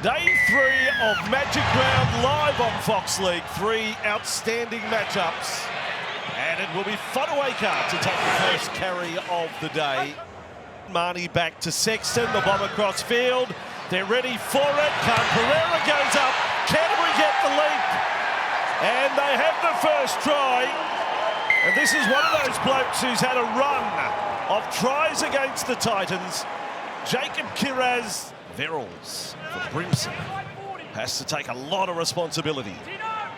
Day 3 of Magic Round live on Fox League. 3 outstanding matchups. And it will be Fodawaker to take the first carry of the day. Marnie back to Sexton, the bomb across field. They're ready for it. Pereira goes up. Canterbury get the leap. And they have the first try. And this is one of those blokes who's had a run of tries against the Titans. Jacob Kiraz Verrills for Brimson has to take a lot of responsibility.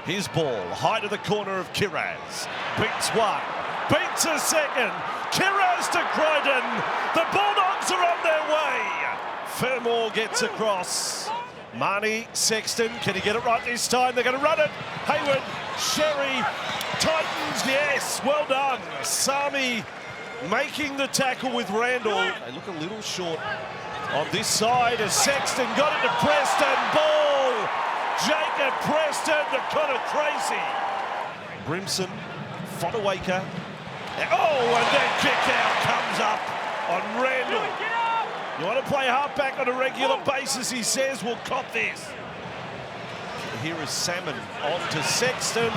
His ball, high to the corner of Kiraz. Beats one, beats a second. Kiraz to Crichton. The Bulldogs are on their way. Fermor gets across. Marnie, Sexton, can he get it right this time? They're going to run it. Hayward, Sherry, Titans, yes, well done. Sami making the tackle with Randall. They look a little short on this side as Sexton got it to Preston. Ball, Jacob Preston to Connor Tracy. Brimson, Fodawaker. Oh, and then kick out comes up on Randall. You want to play halfback on a regular basis, he says, we'll cop this. Here is Salmon on to Sexton,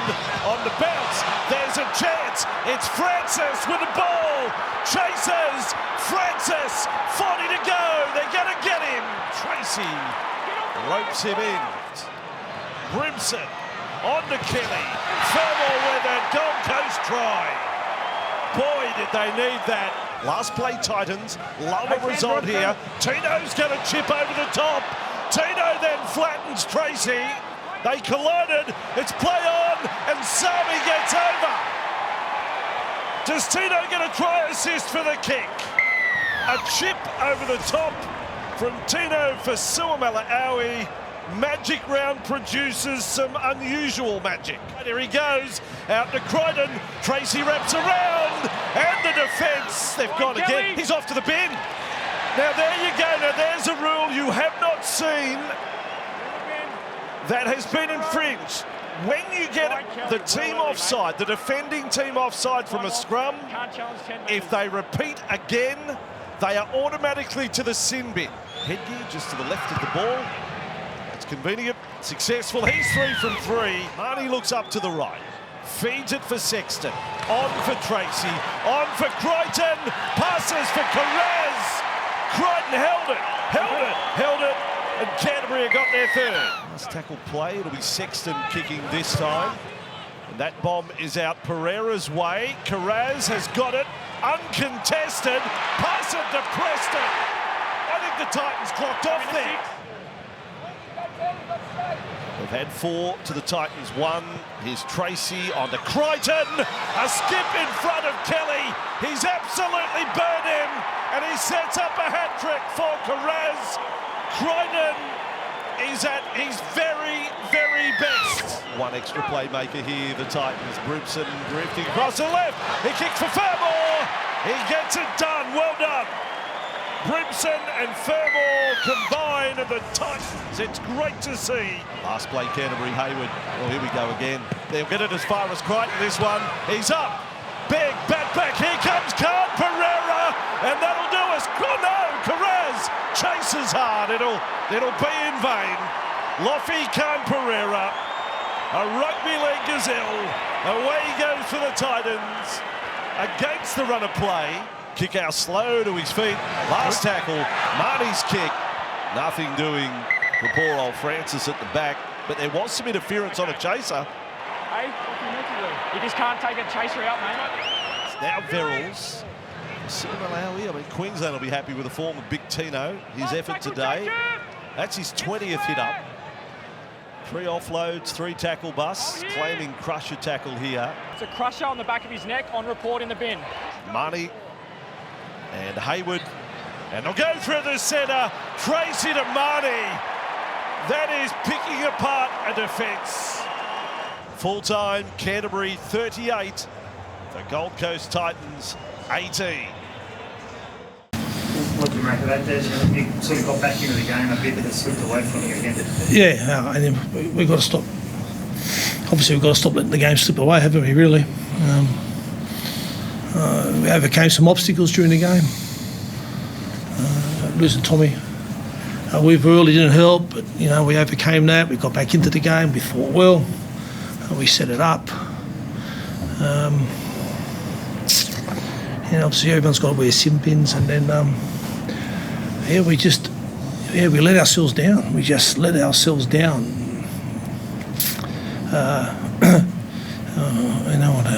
on the bounce. There's a chance. It's Francis with the ball. Chases. Francis, 40 to go. They're going to get him. Tracy ropes him in. Brimson on to Kelly. Fermor with a Gold Coast try. Boy, did they need that. Last play Titans, love a result here. Tino's going to chip over the top. Tino then flattens Tracy. They collided, it's play on, and Sami gets over. Does Tino get a try assist for the kick? A chip over the top from Tino for Suamala-Aui. Magic Round produces some unusual magic. There he goes, out to Crichton. Tracy wraps around, and the defence, they've gone again. He's off to the bin. Now there you go, now there's a rule you have not seen that has been infringed. When you get the team offside, the defending team offside from a scrum, if they repeat again, they are automatically to the sin bin. Headgear just to the left of the ball. It's convenient, successful. He's 3 from 3. Marnie looks up to the right. Feeds it for Sexton. On for Tracy. On for Crichton. Passes for Kiraz. Crichton held it. And Canterbury have got their third. Last tackle play, it'll be Sexton kicking this time. And that bomb is out Pereira's way. Kiraz has got it, uncontested. Pass it to Preston. I think the Titans clocked off there. They've had 4 to the Titans, 1. Here's Tracy on to Crichton. A skip in front of Kelly. He's absolutely burned him. And he sets up a hat-trick for Kiraz. Crichton is at his very, very best. One extra playmaker here, the Titans. Brimson drifting across the left. He kicks for Fermor. He gets it done. Well done. Brimson and Fermor combine, and the Titans, it's great to see. Last play, Canterbury, Hayward. Oh, here we go again. They'll get it as far as Crichton, this one. He's up. Big bat back. Here comes Pereira, and that'll do us. Oh no, Kiraz chases hard. It'll be in vain. Loffy Pereira, a rugby league gazelle. Away he goes for the Titans against the run of play. Kick out slow to his feet. Last tackle, Marnie's kick. Nothing doing for poor old Francis at the back, but there was some interference on a chaser. Hey, what do you meant to do? You just can't take a chaser out, mate. Now Verrills. Suamala-Aui, I mean, Queensland will be happy with the form of Big Tino. His effort today. That's his 20th hit up. 3 offloads, 3 tackle busts, claiming crusher tackle here. It's a crusher on the back of his neck, on report in the bin. Marnie and Hayward. And they'll go through the centre. Tracy to Marnie. That is picking apart a defence. Full-time, Canterbury 38. The Gold Coast Titans 18. What do you make of that, Des? You sort of got back into the game a bit, but it slipped away from you again. Yeah, and then we've got to stop. Obviously, we've got to stop letting the game slip away, haven't we, really? We overcame some obstacles during the game. Losing Tommy We really didn't help, but we overcame that. We got back into the game. We fought well. We set it up. Obviously everyone's got to wear sin bins, and then we let ourselves down. We just let ourselves down.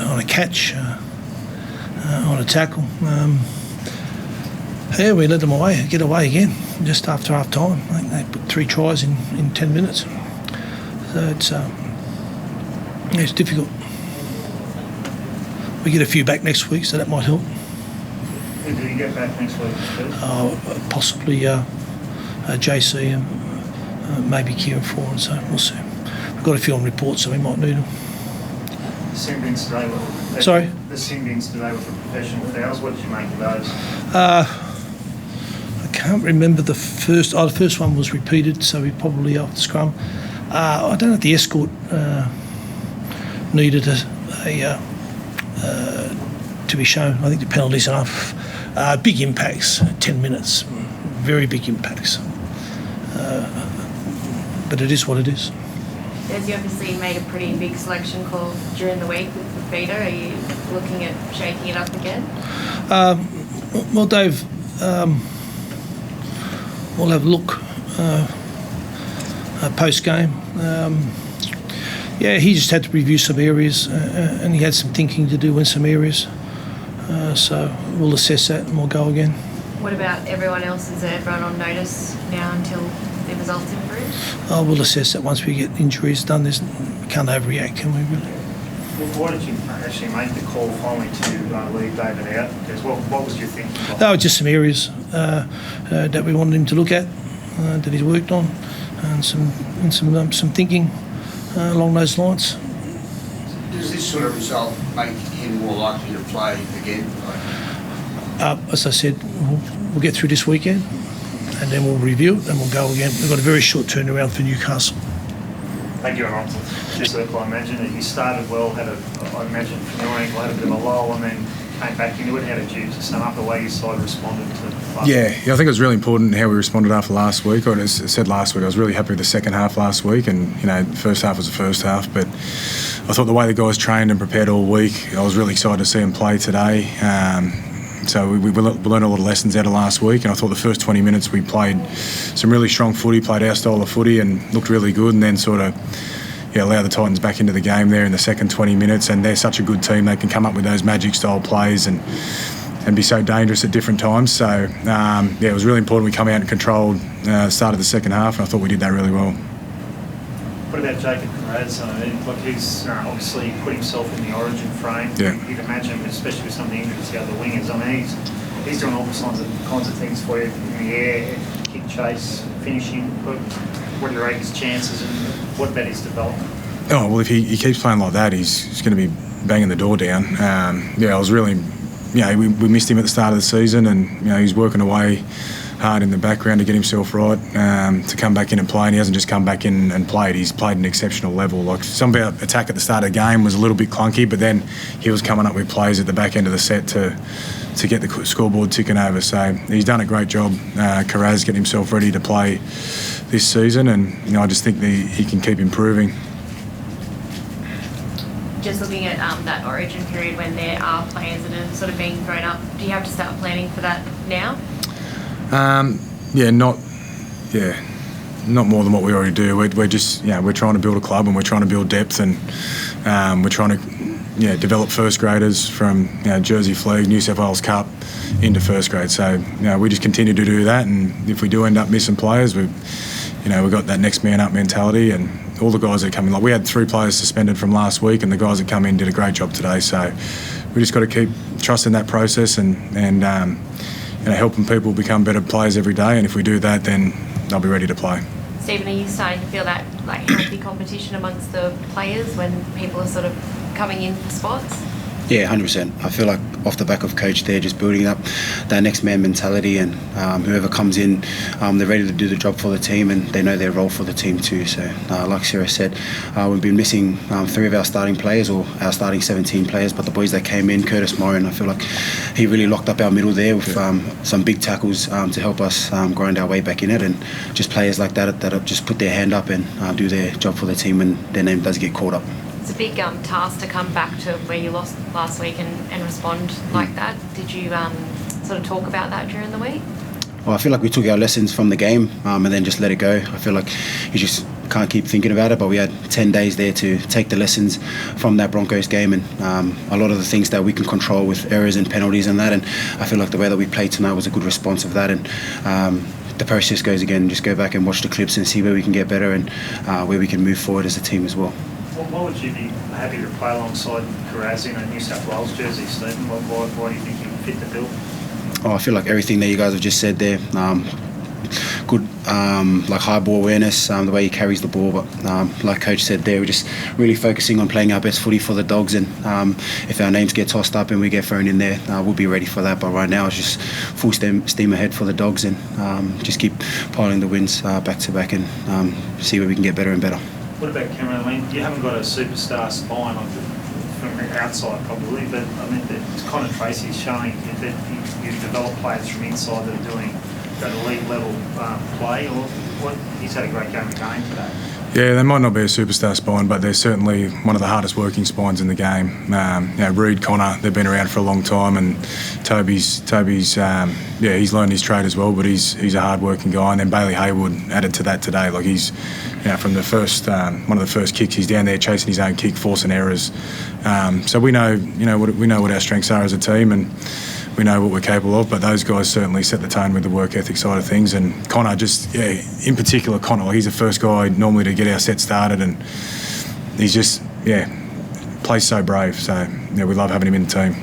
On a catch, on a tackle. We let them get away again, just after half time. I think they put 3 tries in 10 minutes. So it's difficult. We get a few back next week, so that might help. Who do you get back next week? Possibly JC and maybe Kieran Foran, so we'll see. We've got a few on report, so we might need them. The sin bins today Sorry? The sin bins today were for professional fouls. What did you make of those? I can't remember the first. The first one was repeated, so we probably off the scrum. I don't know if the escort needed to be shown. I think the penalty's enough. Big impacts, 10 minutes, very big impacts. But it is what it is. Des, you obviously made a pretty big selection call during the week with the feeder. Are you looking at shaking it up again? Well, Dave, we'll have a look post-game. He just had to review some areas and he had some thinking to do in some areas. So we'll assess that and we'll go again. What about everyone else? Is everyone on notice now until the results improve? We'll assess that once we get injuries done. We can't overreact, can we, really? Why did you actually make the call finally to leave David out? What was your thinking? Just some areas that we wanted him to look at, that he's worked on, and some thinking along those lines. Does this sort of result make him more likely to play again? As I said, we'll get through this weekend and then we'll review it and we'll go again. We've got a very short turnaround for Newcastle. Thank you, Ron. Just I imagine that you started well, I imagine from your angle, had a bit of a lull and then came back into it. How did you sum up the way your side responded to last week? I think it was really important how we responded after last week. Or as I said last week, I was really happy with the second half last week, and the first half was the first half. But I thought the way the guys trained and prepared all week, I was really excited to see them play today. So we learned a lot of lessons out of last week, and I thought the first 20 minutes we played some really strong footy, played our style of footy and looked really good, and then sort of allow the Titans back into the game there in the second 20 minutes. And they're such a good team, they can come up with those magic style plays and be so dangerous at different times. So it was really important we come out and controlled the start of the second half, and I thought we did that really well. What about Jacob Kiraz? He's obviously put himself in the origin frame. Yeah. You'd imagine, especially with some of the injuries to the other wingers, he's doing all kinds of things for you in the air, kick chase, finishing. What do you rate his chances and what about his development? Oh, well, if he keeps playing like that, he's going to be banging the door down. I was really, we missed him at the start of the season, and he's working away hard in the background to get himself right, to come back in and play, and he hasn't just come back in and played. He's played an exceptional level. Like, some of our attack at the start of the game was a little bit clunky, but then he was coming up with plays at the back end of the set to get the scoreboard ticking over. So he's done a great job, Kiraz, getting himself ready to play this season, and I just think he can keep improving. Just looking at that origin period when there are players that are sort of being thrown up, do you have to start planning for that now? Not more than what we already do. We're just, we're trying to build a club and we're trying to build depth, and we're trying to, develop first graders from, Jersey Flegg, New South Wales Cup into first grade. So, we just continue to do that, and if we do end up missing players, we've got that next man up mentality, and all the guys that come in, like we had 3 players suspended from last week, and the guys that come in did a great job today. So we just got to keep trusting that process and helping people become better players every day, and if we do that, then they'll be ready to play. Stephen, are you starting to feel that healthy competition amongst the players when people are sort of coming in spots? Yeah, 100%. I feel like off the back of coach there, just building up that next man mentality, and whoever comes in, they're ready to do the job for the team, and they know their role for the team too. So like Sarah said, we've been missing 3 of our starting players, or our starting 17 players, but the boys that came in, Curtis Moran, I feel like he really locked up our middle there with some big tackles to help us grind our way back in it, and just players like that have just put their hand up and do their job for the team when their name does get called up. It's a big task to come back to where you lost last week and respond like that. Did you sort of talk about that during the week? Well, I feel like we took our lessons from the game and then just let it go. I feel like you just can't keep thinking about it, but we had 10 days there to take the lessons from that Broncos game, and a lot of the things that we can control with errors and penalties and that, and I feel like the way that we played tonight was a good response of that, and the process goes again, just go back and watch the clips and see where we can get better and where we can move forward as a team as well. Why would you be happy to play alongside Karaz in a New South Wales jersey, Stephen? Why do you think you fit the bill? I feel like everything that you guys have just said there. Good, like high ball awareness, the way he carries the ball. But like Coach said there, we're just really focusing on playing our best footy for the Dogs. And if our names get tossed up and we get thrown in there, we'll be ready for that. But right now, it's just full steam ahead for the Dogs, and just keep piling the wins back to back, and see where we can get better and better. What about Cameron? I mean, you haven't got a superstar spine from the outside probably, but I mean, Connor Tracy's showing that you develop players from inside that are doing that elite level play, or what? He's had a great game again today. Yeah, they might not be a superstar spine, but they're certainly one of the hardest working spines in the game. Reid, Connor, they've been around for a long time, and Toby's he's learned his trade as well, but he's a hard working guy. And then Bailey Haywood added to that today. Like he's, from the first one of the first kicks, he's down there chasing his own kick, forcing errors. So we know what our strengths are as a team, and we know what we're capable of, but those guys certainly set the tone with the work ethic side of things. And Connor in particular, Connor, he's the first guy normally to get our set started, and he's just, plays so brave. So, we love having him in the team.